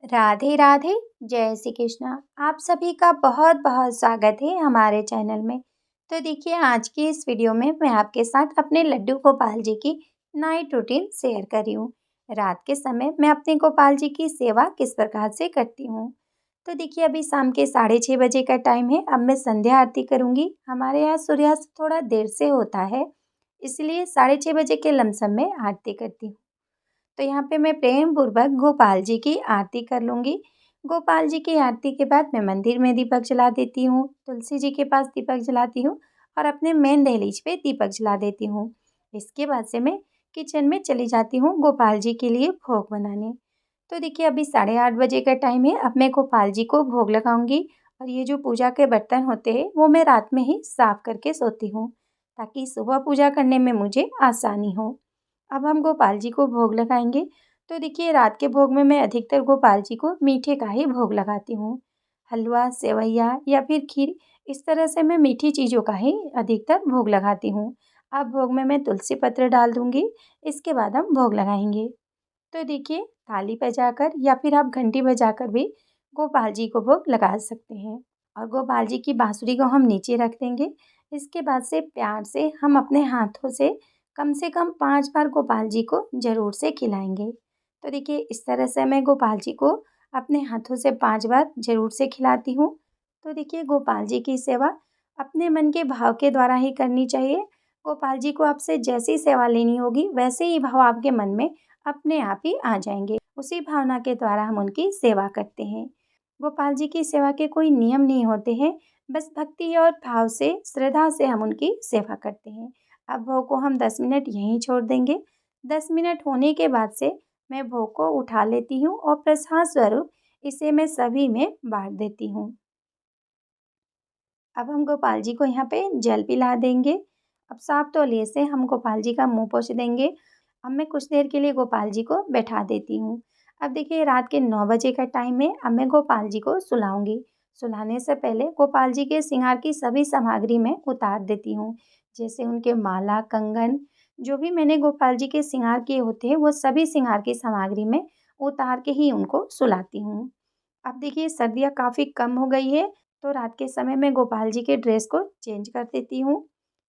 राधे राधे। जय श्री कृष्णा। आप सभी का बहुत बहुत स्वागत है हमारे चैनल में। तो देखिए, आज की इस वीडियो में मैं आपके साथ अपने लड्डू गोपाल जी की नाइट रूटीन शेयर कर रही हूँ। रात के समय मैं अपने गोपाल जी की सेवा किस प्रकार से करती हूँ। तो देखिए, अभी शाम के 6:30 बजे का टाइम है। अब मैं संध्या आरती करूँगी। हमारे यहाँ सूर्यास्त थोड़ा देर से होता है, इसलिए 6:30 बजे के लमसम में आरती करती हूँ। तो यहाँ पे मैं प्रेम पूर्वक गोपाल जी की आरती कर लूँगी। गोपाल जी की आरती के बाद मैं मंदिर में दीपक जला देती हूँ, तुलसी जी के पास दीपक जलाती हूँ और अपने मेन दहलीज पे दीपक जला देती हूँ। इसके बाद से मैं किचन में चली जाती हूँ गोपाल जी के लिए भोग बनाने। तो देखिए, अभी 8:30 बजे का टाइम है। अब मैं गोपाल जी को भोग लगाऊंगी और ये जो पूजा के बर्तन होते हैं वो मैं रात में ही साफ करके सोती हूँ, ताकि सुबह पूजा करने में मुझे आसानी हो। अब हम गोपाल जी को भोग लगाएंगे। तो देखिए, रात के भोग में मैं अधिकतर गोपाल जी को मीठे का ही भोग लगाती हूँ। हलवा, सेवैया या फिर खीर, इस तरह से मैं मीठी चीज़ों का ही अधिकतर भोग लगाती हूँ। अब भोग में मैं तुलसी पत्र डाल दूँगी। इसके बाद हम भोग लगाएंगे। तो देखिए, थाली बजाकर या फिर आप घंटी बजाकर भी गोपाल जी को भोग लगा सकते हैं। और गोपाल जी की बांसुरी को हम नीचे रख देंगे। इसके बाद से प्यार से हम अपने हाथों से कम 5 बार गोपाल जी को ज़रूर से खिलाएंगे। तो देखिए, इस तरह से मैं गोपाल जी को अपने हाथों से 5 बार ज़रूर से खिलाती हूँ। तो देखिए, गोपाल जी की सेवा अपने मन के भाव के द्वारा ही करनी चाहिए। गोपाल जी को आपसे जैसी सेवा लेनी होगी, वैसे ही भाव आपके मन में अपने आप ही आ जाएंगे। उसी भावना के द्वारा हम उनकी सेवा करते हैं। गोपाल जी की सेवा के कोई नियम नहीं होते हैं, बस भक्ति और भाव से, श्रद्धा से हम उनकी सेवा करते हैं। अब भोग को हम 10 मिनट यहीं छोड़ देंगे। 10 मिनट होने के बाद से मैं भोग को उठा लेती हूँ और प्रसाद स्वरूप इसे मैं सभी में बाँट देती हूँ। अब हम गोपाल जी को यहाँ पे जल पिला देंगे। अब साफ तौलिए से हम गोपाल जी का मुँह पोंछ देंगे। अब मैं कुछ देर के लिए गोपाल जी को बैठा देती हूँ। अब देखिए, रात के 9 बजे का टाइम है। अब मैं गोपाल जी को सुलाऊँगी। सुलाने से पहले गोपाल जी के श्रृंगार की सभी सामग्री मैं उतार देती हूँ। जैसे उनके माला, कंगन, जो भी मैंने गोपाल जी के श्रृंगार किए होते हैं, वो सभी श्रृंगार की सामग्री मैं उतार के ही उनको सुलाती हूँ। अब देखिए, सर्दियाँ काफ़ी कम हो गई है, तो रात के समय मैं गोपाल जी के ड्रेस को चेंज कर देती हूँ।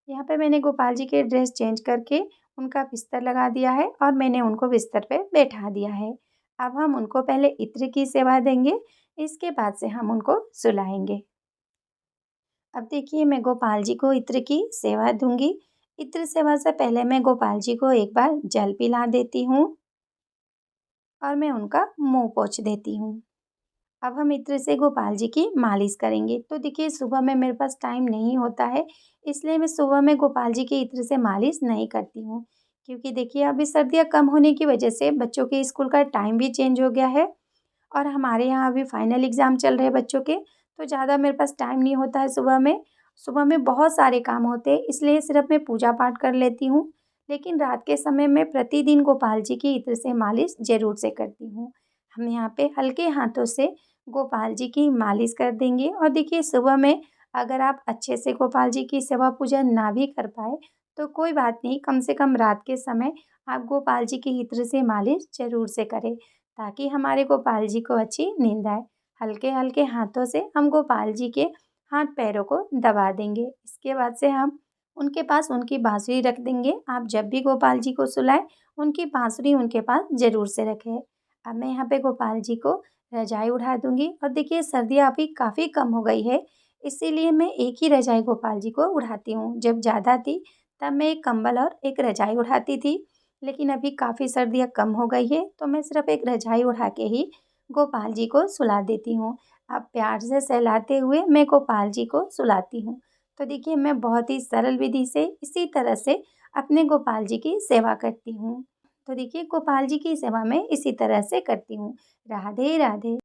यहाँ पे मैंने गोपाल जी के ड्रेस चेंज करके उनका बिस्तर लगा दिया है और मैंने उनको बिस्तर पे बैठा दिया है। अब हम उनको पहले इत्र की सेवा देंगे, इसके बाद से हम उनको सुलाएँगे। अब देखिए, मैं गोपाल जी को इत्र की सेवा दूँगी। इत्र सेवा से पहले मैं गोपाल जी को एक बार जल पिला देती हूँ और मैं उनका मुँह पोंछ देती हूँ। अब हम इत्र से गोपाल जी की मालिश करेंगे। तो देखिए, सुबह में मेरे पास टाइम नहीं होता है, इसलिए मैं सुबह में गोपाल जी के इत्र से मालिश नहीं करती हूँ। क्योंकि देखिए, अभी सर्दियाँ कम होने की वजह से बच्चों के स्कूल का टाइम भी चेंज हो गया है और हमारे यहाँ अभी फाइनल एग्ज़ाम चल रहे हैं बच्चों के, तो ज़्यादा मेरे पास टाइम नहीं होता है सुबह में। सुबह में बहुत सारे काम होते हैं, इसलिए सिर्फ़ मैं पूजा पाठ कर लेती हूँ। लेकिन रात के समय में प्रतिदिन गोपाल जी की इत्र से मालिश ज़रूर से करती हूँ। हम यहाँ पे हल्के हाथों से गोपाल जी की मालिश कर देंगे और देखिए, सुबह में अगर आप अच्छे से गोपाल जी की सेवा पूजा ना भी कर पाए, तो कोई बात नहीं, कम से कम रात के समय आप गोपाल जी के इत्र से मालिश ज़रूर से करें, ताकि हमारे गोपाल जी को अच्छी नींद आए। हल्के-हल्के हाथों से हम गोपाल जी के हाथ-पैरों को दबा देंगे। इसके बाद से हम उनके पास उनकी बाँसुरी रख देंगे। आप जब भी गोपाल जी को सुलाएँ, उनकी बाँसुरी उनके पास ज़रूर से रखें। अब मैं यहाँ पे गोपाल जी को रज़ाई उढ़ा दूँगी और देखिए, सर्दियाँ अभी काफ़ी कम हो गई है, इसीलिए मैं एक ही रज़ाई गोपाल जी को उढ़ाती हूँ। जब ज़्यादा थी, तब मैं एक कंबल और एक रज़ाई उढ़ाती थी, लेकिन अभी काफ़ी सर्दियाँ कम हो गई है, तो मैं सिर्फ़ एक रज़ाई उढ़ा के ही गोपाल जी को सुला देती हूँ। अब प्यार से सहलाते हुए मैं गोपाल जी को सुलाती हूँ। तो देखिए, मैं बहुत ही सरल विधि से इसी तरह से अपने गोपाल जी की सेवा करती हूँ। तो देखिए, गोपाल जी की सेवा मैं इसी तरह से करती हूँ। राधे राधे।